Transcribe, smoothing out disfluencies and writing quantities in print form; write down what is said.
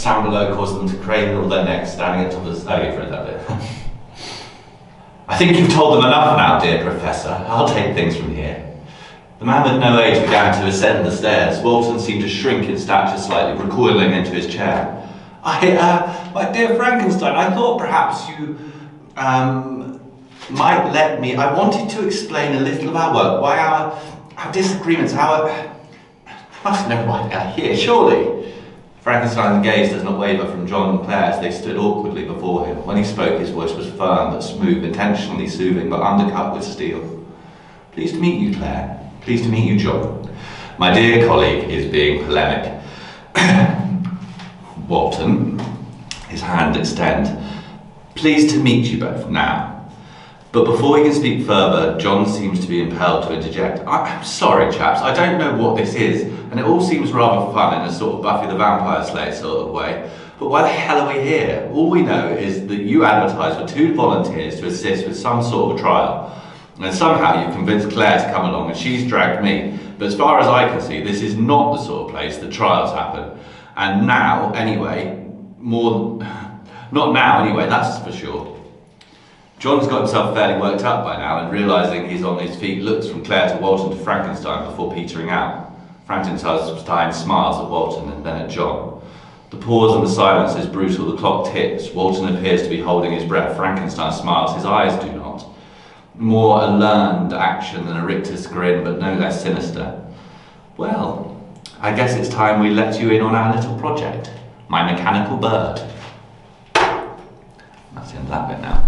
Sound below caused them to crane all their necks, standing at the top of the stove for that bit. I think you've told them enough now, dear Professor. I'll take things from here. The man with no age began to ascend the stairs. Walton seemed to shrink in stature slightly, recoiling into his chair. My dear Frankenstein, I thought perhaps you might let me. I wanted to explain a little of our work, why our disagreements, I must know why they are here, surely. Frankenstein's gaze does not waver from John and Claire as they stood awkwardly before him. When he spoke, his voice was firm but smooth, intentionally soothing, but undercut with steel. Pleased to meet you, Claire. Pleased to meet you, John. My dear colleague is being polemic. Walton, his hand extend. Pleased to meet you both now. But before he can speak further, John seems to be impelled to interject. I'm sorry, chaps, I don't know what this is, and it all seems rather fun in a sort of Buffy the Vampire Slayer sort of way. But why the hell are we here? All we know is that you advertised for 2 volunteers to assist with some sort of trial. And somehow you've convinced Claire to come along and she's dragged me. But as far as I can see, this is not the sort of place that trials happen. And now, anyway, not now anyway, that's for sure. John's got himself fairly worked up by now, and realising he's on his feet, looks from Claire to Walton to Frankenstein before petering out. Frankenstein smiles at Walton and then at John. The pause and the silence is brutal. The clock ticks. Walton appears to be holding his breath. Frankenstein smiles. His eyes do not. More a learned action than a rictus grin, but no less sinister. Well, I guess it's time we let you in on our little project. My mechanical bird. That's the end of that bit now.